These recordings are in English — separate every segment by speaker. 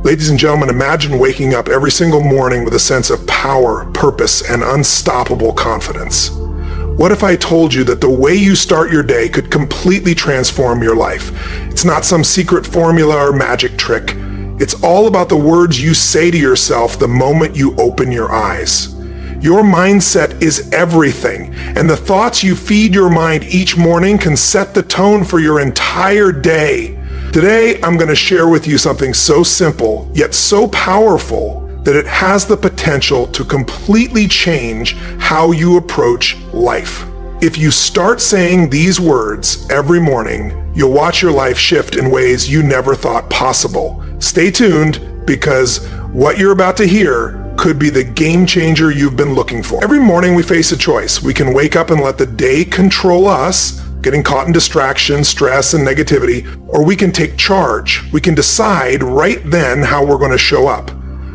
Speaker 1: Ladies and gentlemen, imagine waking up every single morning with a sense of power, purpose, and unstoppable confidence. What if I told you that the way you start your day could completely transform your life? It's not some secret formula or magic trick. It's all about the words you say to yourself the moment you open your eyes. Your mindset is everything, and the thoughts you feed your mind each morning can set the tone for your entire day. Today, I'm going to share with you something so simple, yet so powerful, that it has the potential to completely change how you approach life. If you start saying these words every morning, you'll watch your life shift in ways you never thought possible. Stay tuned, because what you're about to hear could be the game changer you've been looking for. Every morning we face a choice. We can wake up and let the day control us, getting caught in distraction, stress, and negativity, or we can take charge. We can decide right then how we're going to show up.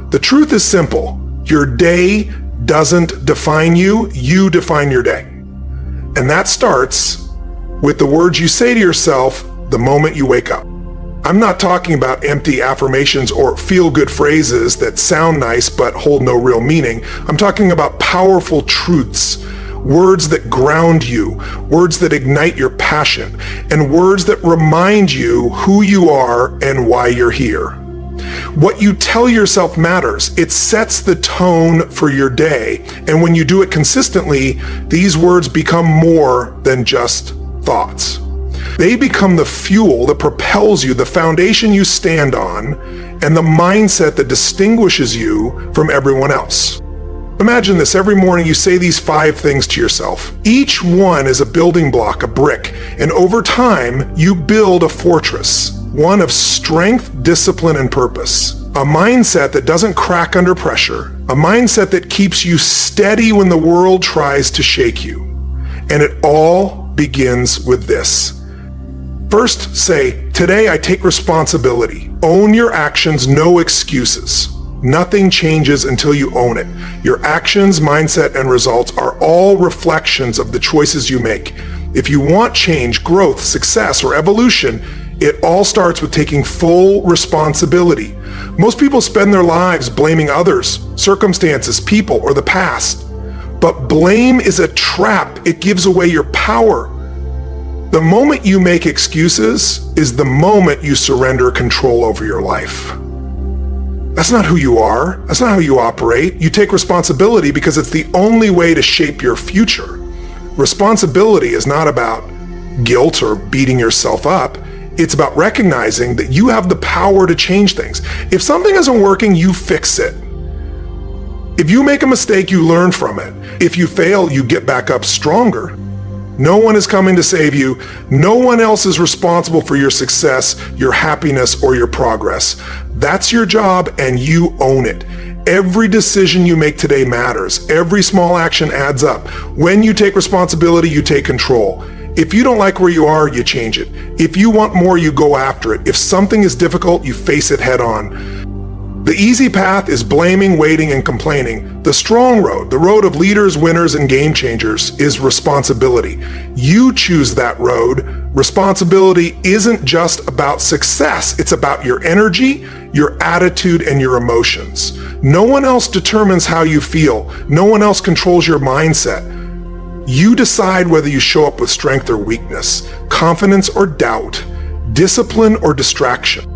Speaker 1: The truth is simple. Your day doesn't define you, you define your day. And that starts with the words you say to yourself the moment you wake up. I'm not talking about empty affirmations or feel-good phrases that sound nice but hold no real meaning. I'm talking about powerful truths, words that ground you, words that ignite your passion, and words that remind you who you are and why you're here. What you tell yourself matters. It sets the tone for your day. And when you do it consistently, these words become more than just thoughts. They become the fuel that propels you, the foundation you stand on, and the mindset that distinguishes you from everyone else. Imagine this. Every morning you say these 5 things to yourself. Each one is a building block, a brick, and over time you build a fortress, one of strength, discipline, and purpose. A mindset that doesn't crack under pressure, a mindset that keeps you steady when the world tries to shake you. And it all begins with this. First, say, today I take responsibility. Own your actions, no excuses. Nothing changes until you own it. Your actions, mindset, and results are all reflections of the choices you make. If you want change, growth, success, or evolution, it all starts with taking full responsibility. Most people spend their lives blaming others, circumstances, people, or the past. But blame is a trap. It gives away your power. The moment you make excuses is the moment you surrender control over your life. That's not who you are. That's not how you operate. You take responsibility because it's the only way to shape your future. Responsibility is not about guilt or beating yourself up. It's about recognizing that you have the power to change things. If something isn't working, you fix it. If you make a mistake, you learn from it. If you fail, you get back up stronger. No one is coming to save you. No one else is responsible for your success, your happiness, or your progress. That's your job, and you own it. Every decision you make today matters. Every small action adds up. When you take responsibility, you take control. If you don't like where you are, you change it. If you want more, you go after it. If something is difficult, you face it head on. The easy path is blaming, waiting, and complaining. The strong road, the road of leaders, winners, and game changers, is responsibility. You choose that road. Responsibility isn't just about success. It's about your energy, your attitude, and your emotions. No one else determines how you feel. No one else controls your mindset. You decide whether you show up with strength or weakness, confidence or doubt, discipline or distraction.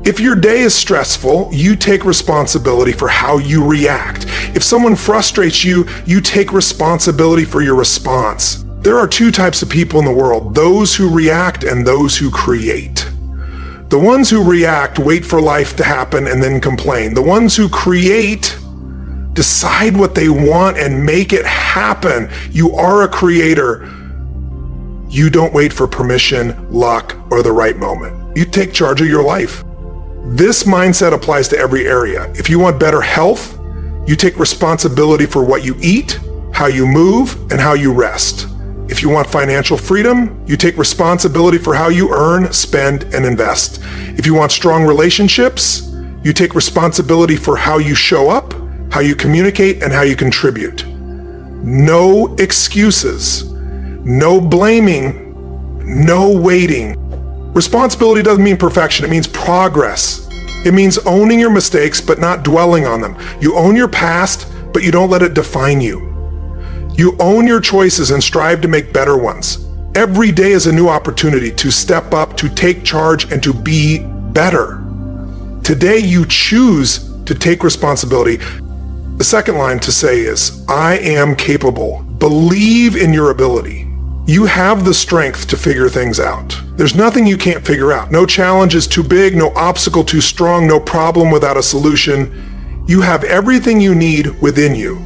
Speaker 1: If your day is stressful, you take responsibility for how you react. If someone frustrates you, you take responsibility for your response. There are 2 types of people in the world, those who react and those who create. The ones who react wait for life to happen and then complain. The ones who create decide what they want and make it happen. You are a creator. You don't wait for permission, luck, or the right moment. You take charge of your life. This mindset applies to every area. If you want better health, you take responsibility for what you eat, how you move, and how you rest. If you want financial freedom, you take responsibility for how you earn, spend, and invest. If you want strong relationships, you take responsibility for how you show up, how you communicate, and how you contribute. No excuses, no blaming, no waiting. Responsibility doesn't mean perfection, it means progress. It means owning your mistakes but not dwelling on them. You own your past, but you don't let it define you. You own your choices and strive to make better ones. Every day is a new opportunity to step up, to take charge, and to be better. Today you choose to take responsibility. The second line to say is, I am capable. Believe in your ability. You have the strength to figure things out. There's nothing you can't figure out. No challenge is too big, no obstacle too strong, no problem without a solution. You have everything you need within you.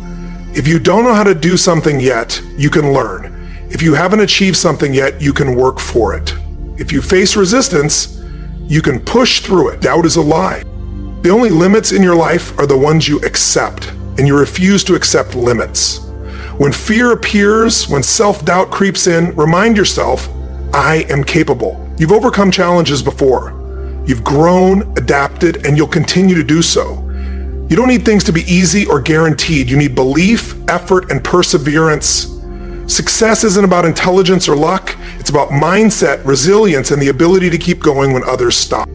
Speaker 1: If you don't know how to do something yet, you can learn. If you haven't achieved something yet, you can work for it. If you face resistance, you can push through it. Doubt is a lie. The only limits in your life are the ones you accept, and you refuse to accept limits. When fear appears, when self-doubt creeps in, remind yourself, I am capable. You've overcome challenges before. You've grown, adapted, and you'll continue to do so. You don't need things to be easy or guaranteed. You need belief, effort, and perseverance. Success isn't about intelligence or luck. It's about mindset, resilience, and the ability to keep going when others stop.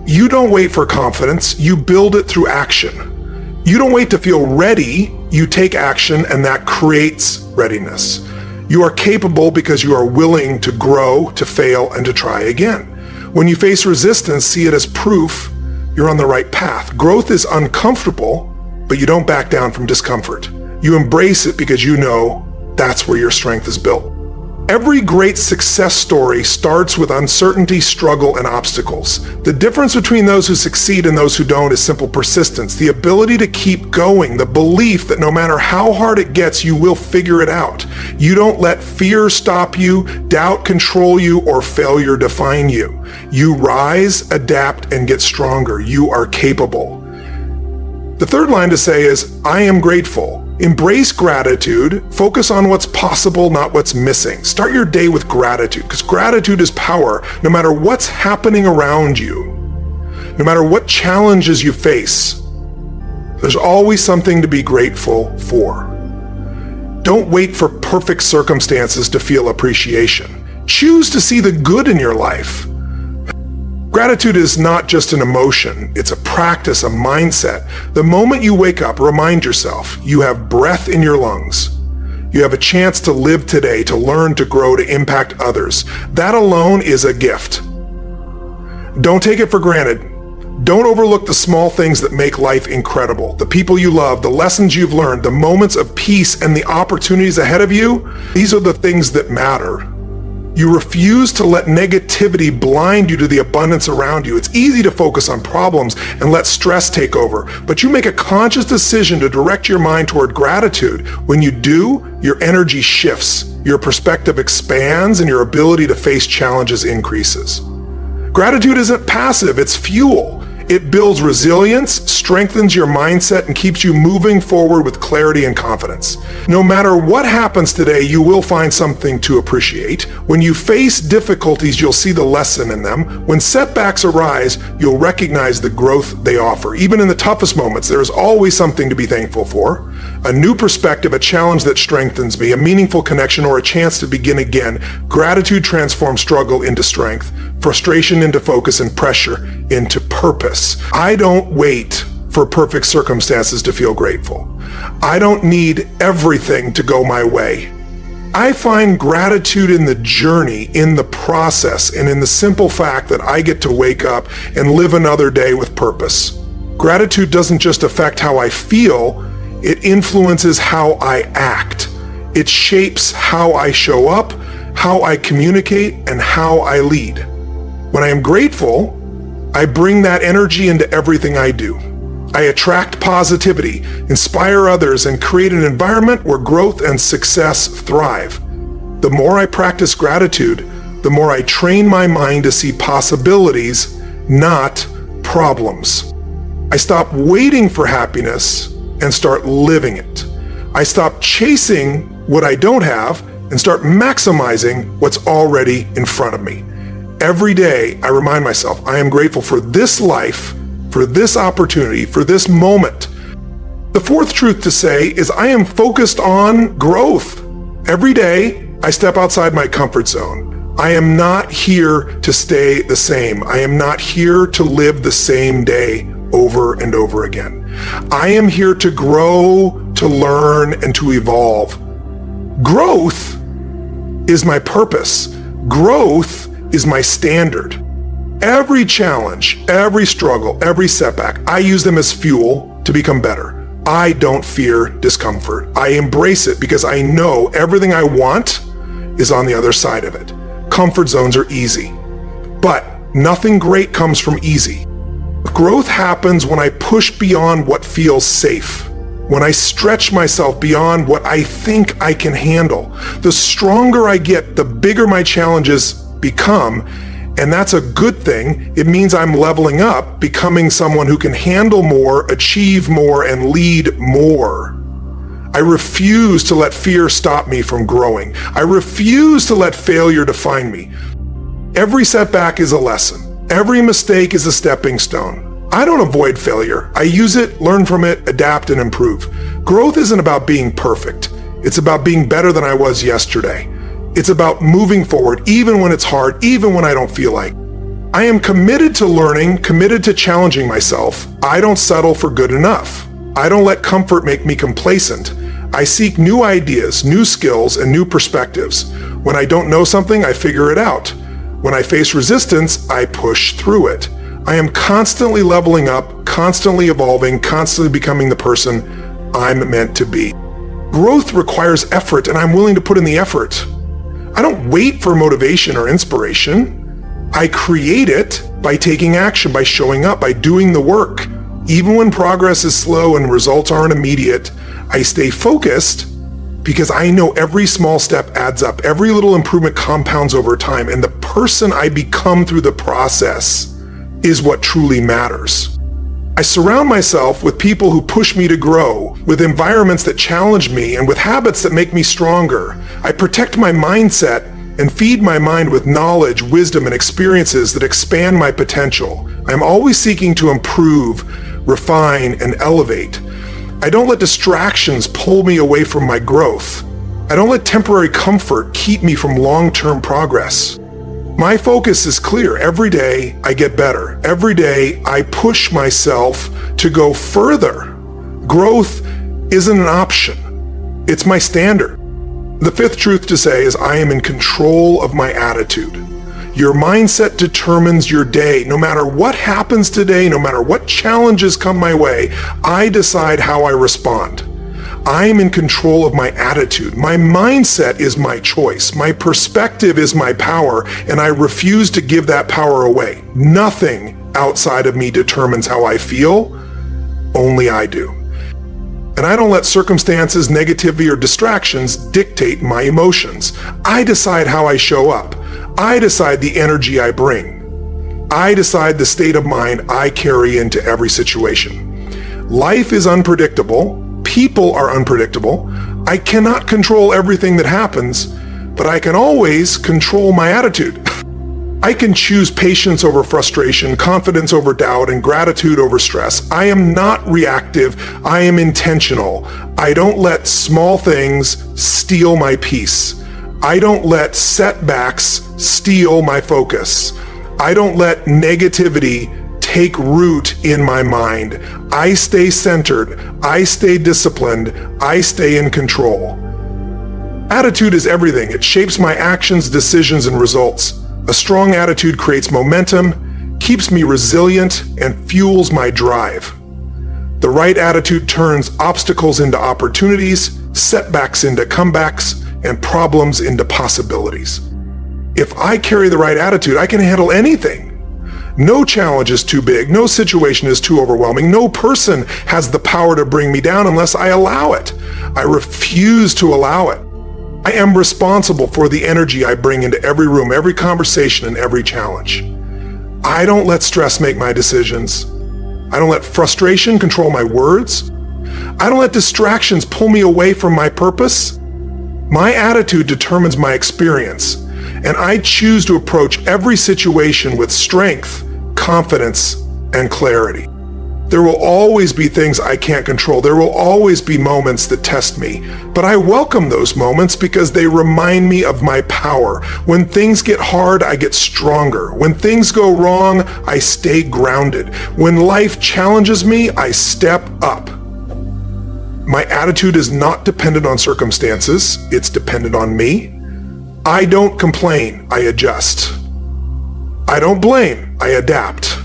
Speaker 1: You don't wait for confidence. You build it through action. You don't wait to feel ready. You take action, and that creates readiness. You are capable because you are willing to grow, to fail, and to try again. When you face resistance, see it as proof you're on the right path. Growth is uncomfortable, but you don't back down from discomfort. You embrace it because you know that's where your strength is built. Every great success story starts with uncertainty, struggle, and obstacles. The difference between those who succeed and those who don't is simple persistence, the ability to keep going, the belief that no matter how hard it gets, you will figure it out. You don't let fear stop you, doubt control you, or failure define you. You rise, adapt, and get stronger. You are capable. The third line to say is, I am grateful. Embrace gratitude. Focus on what's possible, not what's missing. Start your day with gratitude, because gratitude is power. No matter what's happening around you, no matter what challenges you face, there's always something to be grateful for. Don't wait for perfect circumstances to feel appreciation. Choose to see the good in your life. Gratitude is not just an emotion, it's a practice, a mindset. The moment you wake up, remind yourself, you have breath in your lungs. You have a chance to live today, to learn, to grow, to impact others. That alone is a gift. Don't take it for granted. Don't overlook the small things that make life incredible. The people you love, the lessons you've learned, the moments of peace, and the opportunities ahead of you. These are the things that matter. You refuse to let negativity blind you to the abundance around you. It's easy to focus on problems and let stress take over, but you make a conscious decision to direct your mind toward gratitude. When you do, your energy shifts, your perspective expands, and your ability to face challenges increases. Gratitude isn't passive, it's fuel. It builds resilience, strengthens your mindset, and keeps you moving forward with clarity and confidence. No matter what happens today, you will find something to appreciate. When you face difficulties, you'll see the lesson in them. When setbacks arise, you'll recognize the growth they offer. Even in the toughest moments, there is always something to be thankful for. A new perspective, a challenge that strengthens me, a meaningful connection, or a chance to begin again. Gratitude transforms struggle into strength, frustration into focus, and pressure into purpose. I don't wait for perfect circumstances to feel grateful. I don't need everything to go my way. I find gratitude in the journey, in the process, and in the simple fact that I get to wake up and live another day with purpose. Gratitude doesn't just affect how I feel, it influences how I act. It shapes how I show up, how I communicate, and how I lead. When I am grateful, I bring that energy into everything I do. I attract positivity, inspire others, and create an environment where growth and success thrive. The more I practice gratitude, the more I train my mind to see possibilities, not problems. I stop waiting for happiness and start living it. I stop chasing what I don't have and start maximizing what's already in front of me. Every day, I remind myself, I am grateful for this life, for this opportunity, for this moment. The fourth truth to say is I am focused on growth. Every day, I step outside my comfort zone. I am not here to stay the same. I am not here to live the same day over and over again. I am here to grow, to learn, and to evolve. Growth is my purpose. Growth is my standard. Every challenge, every struggle, every setback, I use them as fuel to become better. I don't fear discomfort. I embrace it because I know everything I want is on the other side of it. Comfort zones are easy, but nothing great comes from easy. Growth happens when I push beyond what feels safe, when I stretch myself beyond what I think I can handle. The stronger I get, the bigger my challenges become, and that's a good thing. It means I'm leveling up, becoming someone who can handle more, achieve more, and lead more. I refuse to let fear stop me from growing. I refuse to let failure define me. Every setback is a lesson. Every mistake is a stepping stone. I don't avoid failure. I use it, learn from it, adapt, and improve. Growth isn't about being perfect. It's about being better than I was yesterday. It's about moving forward, even when it's hard, even when I don't feel like. I am committed to learning, committed to challenging myself. I don't settle for good enough. I don't let comfort make me complacent. I seek new ideas, new skills, and new perspectives. When I don't know something, I figure it out. When I face resistance, I push through it. I am constantly leveling up, constantly evolving, constantly becoming the person I'm meant to be. Growth requires effort, and I'm willing to put in the effort. I don't wait for motivation or inspiration. I create it by taking action, by showing up, by doing the work. Even when progress is slow and results aren't immediate, I stay focused because I know every small step adds up. Every little improvement compounds over time, and the person I become through the process is what truly matters. I surround myself with people who push me to grow, with environments that challenge me, and with habits that make me stronger. I protect my mindset and feed my mind with knowledge, wisdom, and experiences that expand my potential. I'm always seeking to improve, refine, and elevate. I don't let distractions pull me away from my growth. I don't let temporary comfort keep me from long-term progress. My focus is clear. Every day I get better. Every day I push myself to go further. Growth isn't an option. It's my standard. The fifth truth to say is I am in control of my attitude. Your mindset determines your day. No matter what happens today, no matter what challenges come my way, I decide how I respond. I am in control of my attitude. My mindset is my choice. My perspective is my power, and I refuse to give that power away. Nothing outside of me determines how I feel. Only I do. And I don't let circumstances, negativity, or distractions dictate my emotions. I decide how I show up. I decide the energy I bring. I decide the state of mind I carry into every situation. Life is unpredictable. People are unpredictable. I cannot control everything that happens, but I can always control my attitude. I can choose patience over frustration, confidence over doubt, and gratitude over stress. I am not reactive. I am intentional. I don't let small things steal my peace. I don't let setbacks steal my focus. I don't let negativity take root in my mind. I stay centered. I stay disciplined. I stay in control. Attitude is everything. It shapes my actions, decisions, and results. A strong attitude creates momentum, keeps me resilient, and fuels my drive. The right attitude turns obstacles into opportunities, setbacks into comebacks, and problems into possibilities. If I carry the right attitude, I can handle anything. No challenge is too big, no situation is too overwhelming, no person has the power to bring me down unless I allow it. I refuse to allow it. I am responsible for the energy I bring into every room, every conversation, and every challenge. I don't let stress make my decisions. I don't let frustration control my words. I don't let distractions pull me away from my purpose. My attitude determines my experience, and I choose to approach every situation with strength, confidence, and clarity. There will always be things I can't control. There will always be moments that test me. But I welcome those moments because they remind me of my power. When things get hard, I get stronger. When things go wrong, I stay grounded. When life challenges me, I step up. My attitude is not dependent on circumstances. It's dependent on me. I don't complain, I adjust. I don't blame, I adapt.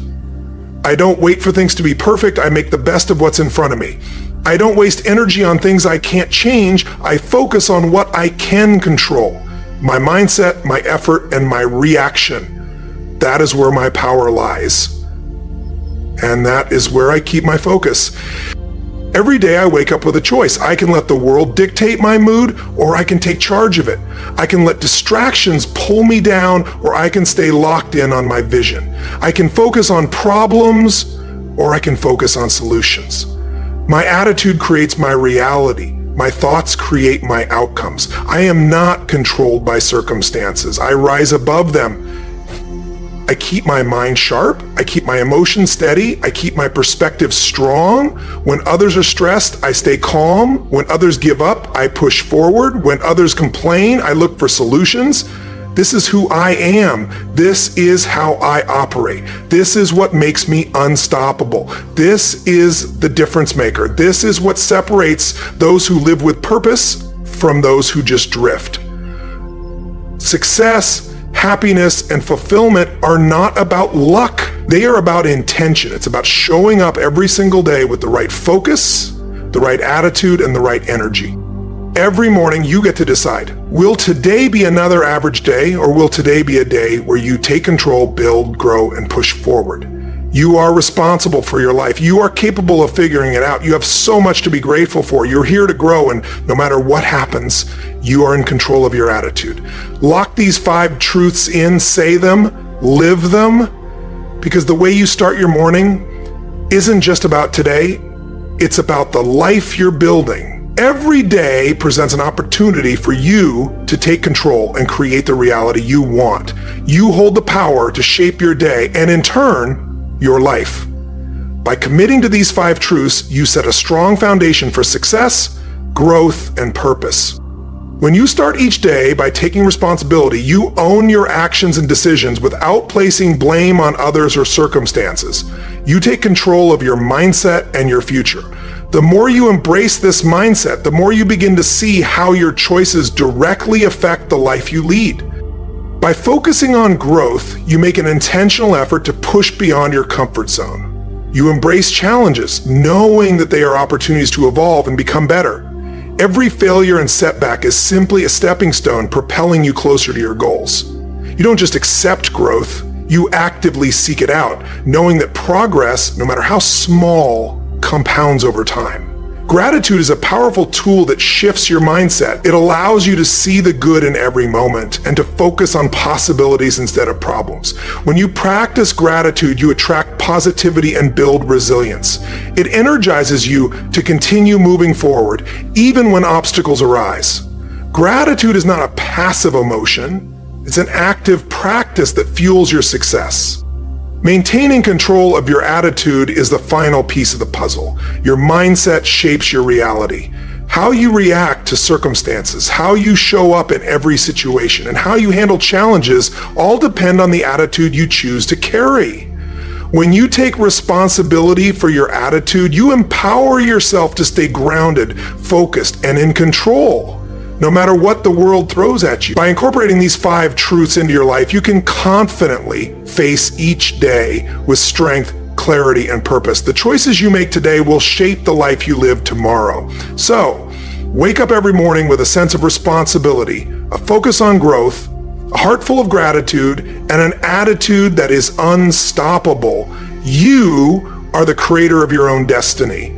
Speaker 1: I don't wait for things to be perfect, I make the best of what's in front of me. I don't waste energy on things I can't change, I focus on what I can control. My mindset, my effort, and my reaction. That is where my power lies. And that is where I keep my focus. Every day I wake up with a choice. I can let the world dictate my mood, or I can take charge of it. I can let distractions pull me down, or I can stay locked in on my vision. I can focus on problems, or I can focus on solutions. My attitude creates my reality. My thoughts create my outcomes. I am not controlled by circumstances. I rise above them. I keep my mind sharp, I keep my emotions steady, I keep my perspective strong. When others are stressed, I stay calm. When others give up, I push forward. When others complain, I look for solutions. This is who I am. This is how I operate. This is what makes me unstoppable. This is the difference maker. This is what separates those who live with purpose from those who just drift. Success, happiness, and fulfillment are not about luck. They are about intention. It's about showing up every single day with the right focus, the right attitude, and the right energy. Every morning you get to decide, will today be another average day, or will today be a day where you take control, build, grow, and push forward? You are responsible for your life. You are capable of figuring it out. You have so much to be grateful for. You're here to grow, and no matter what happens, you are in control of your attitude. Lock these 5 truths in, say them, live them, because the way you start your morning isn't just about today, it's about the life you're building. Every day presents an opportunity for you to take control and create the reality you want. You hold the power to shape your day, and in turn, your life. By committing to these 5 truths, you set a strong foundation for success, growth, and purpose. When you start each day by taking responsibility, you own your actions and decisions without placing blame on others or circumstances. You take control of your mindset and your future. The more you embrace this mindset, the more you begin to see how your choices directly affect the life you lead. By focusing on growth, you make an intentional effort to push beyond your comfort zone. You embrace challenges, knowing that they are opportunities to evolve and become better. Every failure and setback is simply a stepping stone propelling you closer to your goals. You don't just accept growth, you actively seek it out, knowing that progress, no matter how small, compounds over time. Gratitude is a powerful tool that shifts your mindset. It allows you to see the good in every moment and to focus on possibilities instead of problems. When you practice gratitude, you attract positivity and build resilience. It energizes you to continue moving forward, even when obstacles arise. Gratitude is not a passive emotion. It's an active practice that fuels your success. Maintaining control of your attitude is the final piece of the puzzle. Your mindset shapes your reality. How you react to circumstances, how you show up in every situation, and how you handle challenges all depend on the attitude you choose to carry. When you take responsibility for your attitude, you empower yourself to stay grounded, focused, and in control, no matter what the world throws at you. By incorporating these 5 truths into your life, you can confidently face each day with strength, clarity, and purpose. The choices you make today will shape the life you live tomorrow. So, wake up every morning with a sense of responsibility, a focus on growth, a heart full of gratitude, and an attitude that is unstoppable. You are the creator of your own destiny.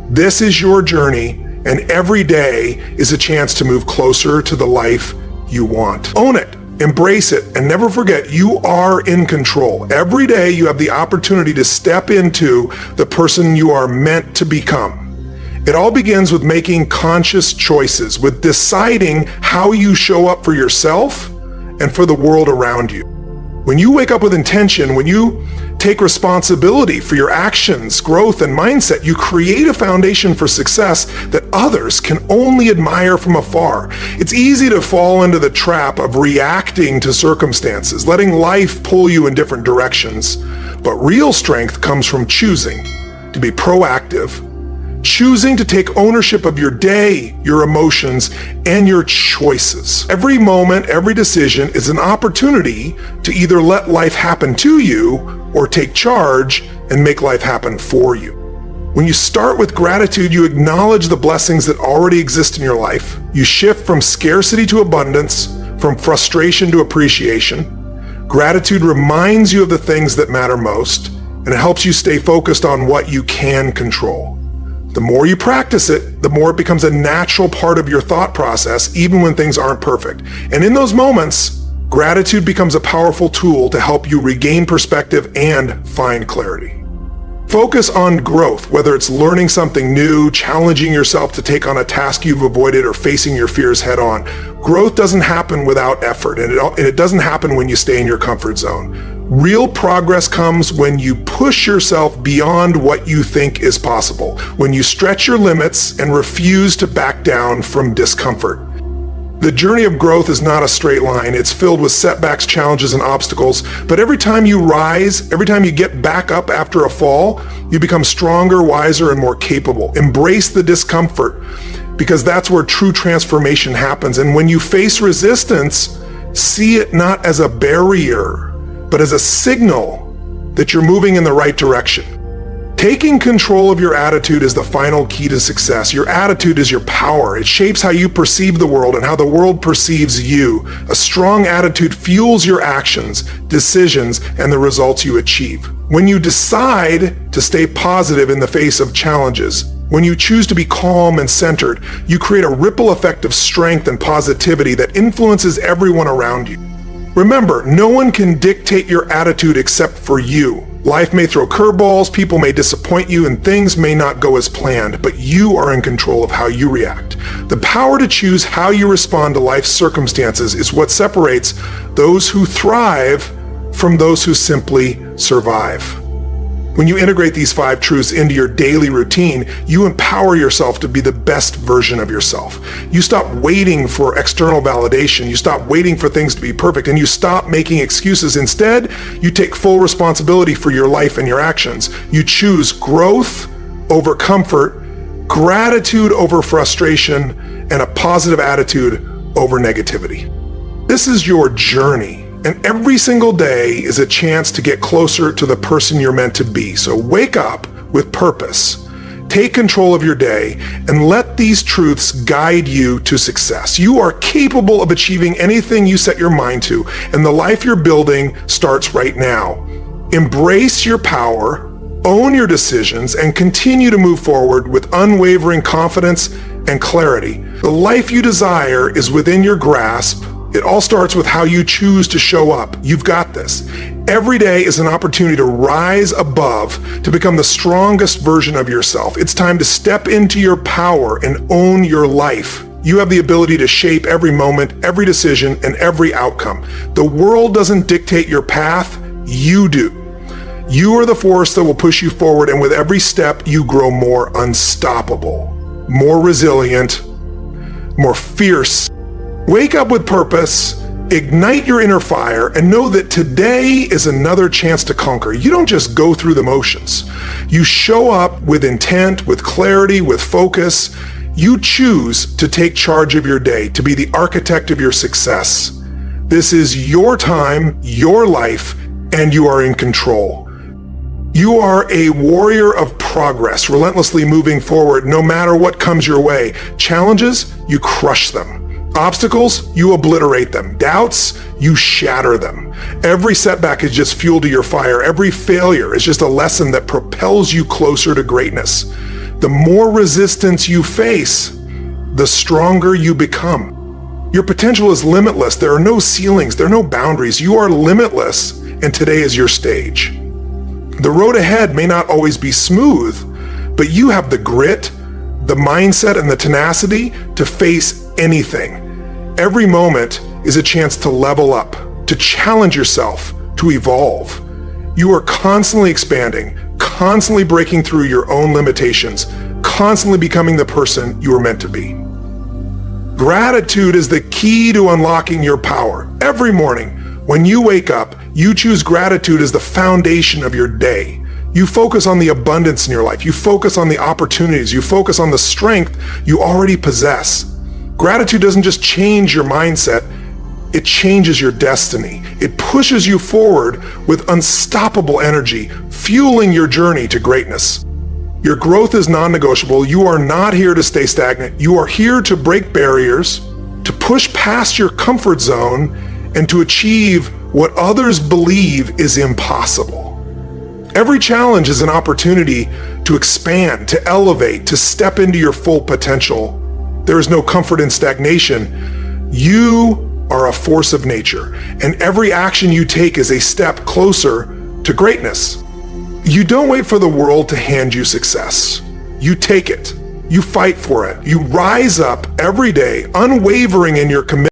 Speaker 1: This is your journey, and every day is a chance to move closer to the life you want. Own it, embrace it, and never forget you are in control. Every day you have the opportunity to step into the person you are meant to become. It all begins with making conscious choices, with deciding how you show up for yourself and for the world around you. When you wake up with intention, when you take responsibility for your actions, growth, and mindset, you create a foundation for success that others can only admire from afar. It's easy to fall into the trap of reacting to circumstances, letting life pull you in different directions. But real strength comes from choosing to be proactive, choosing to take ownership of your day, your emotions, and your choices. Every moment, every decision is an opportunity to either let life happen to you or take charge and make life happen for you. When you start with gratitude, you acknowledge the blessings that already exist in your life. You shift from scarcity to abundance, from frustration to appreciation. Gratitude reminds you of the things that matter most, and it helps you stay focused on what you can control. The more you practice it, the more it becomes a natural part of your thought process, even when things aren't perfect. And in those moments, gratitude becomes a powerful tool to help you regain perspective and find clarity. Focus on growth, whether it's learning something new, challenging yourself to take on a task you've avoided, or facing your fears head on. Growth doesn't happen without effort, and it doesn't happen when you stay in your comfort zone. Real progress comes when you push yourself beyond what you think is possible, when you stretch your limits and refuse to back down from discomfort. The journey of growth is not a straight line. It's filled with setbacks, challenges, and obstacles. But every time you rise, every time you get back up after a fall, you become stronger, wiser, and more capable. Embrace the discomfort, because that's where true transformation happens. And when you face resistance, see it not as a barrier, but as a signal that you're moving in the right direction. Taking control of your attitude is the final key to success. Your attitude is your power. It shapes how you perceive the world and how the world perceives you. A strong attitude fuels your actions, decisions, and the results you achieve. When you decide to stay positive in the face of challenges, when you choose to be calm and centered, you create a ripple effect of strength and positivity that influences everyone around you. Remember, no one can dictate your attitude except for you. Life may throw curveballs, people may disappoint you, and things may not go as planned, but you are in control of how you react. The power to choose how you respond to life's circumstances is what separates those who thrive from those who simply survive. When you integrate these 5 truths into your daily routine, you empower yourself to be the best version of yourself. You stop waiting for external validation. You stop waiting for things to be perfect, and you stop making excuses. Instead, you take full responsibility for your life and your actions. You choose growth over comfort, gratitude over frustration, and a positive attitude over negativity. This is your journey. And every single day is a chance to get closer to the person you're meant to be. So wake up with purpose. Take control of your day and let these truths guide you to success. You are capable of achieving anything you set your mind to, and the life you're building starts right now. Embrace your power, own your decisions, and continue to move forward with unwavering confidence and clarity. The life you desire is within your grasp. It all starts with how you choose to show up. You've got this. Every day is an opportunity to rise above, to become the strongest version of yourself. It's time to step into your power and own your life. You have the ability to shape every moment, every decision, and every outcome. The world doesn't dictate your path, you do. You are the force that will push you forward, and with every step, you grow more unstoppable, more resilient, more fierce. Wake up with purpose, ignite your inner fire, and know that today is another chance to conquer. You don't just go through the motions. You show up with intent, with clarity, with focus. You choose to take charge of your day, to be the architect of your success. This is your time, your life, and you are in control. You are a warrior of progress, relentlessly moving forward no matter what comes your way. Challenges, you crush them. Obstacles, you obliterate them. Doubts, you shatter them. Every setback is just fuel to your fire. Every failure is just a lesson that propels you closer to greatness. The more resistance you face, the stronger you become. Your potential is limitless. There are no ceilings. There are no boundaries. You are limitless, and today is your stage. The road ahead may not always be smooth, but you have the grit, the mindset, and the tenacity to face anything. Every moment is a chance to level up, to challenge yourself, to evolve. You are constantly expanding, constantly breaking through your own limitations, constantly becoming the person you were meant to be. Gratitude is the key to unlocking your power. Every morning, when you wake up, you choose gratitude as the foundation of your day. You focus on the abundance in your life. You focus on the opportunities. You focus on the strength you already possess. Gratitude doesn't just change your mindset, it changes your destiny. It pushes you forward with unstoppable energy, fueling your journey to greatness. Your growth is non-negotiable. You are not here to stay stagnant. You are here to break barriers, to push past your comfort zone, and to achieve what others believe is impossible. Every challenge is an opportunity to expand, to elevate, to step into your full potential. There is no comfort in stagnation. You are a force of nature, and every action you take is a step closer to greatness. You don't wait for the world to hand you success. You take it. You fight for it. You rise up every day, unwavering in your commitment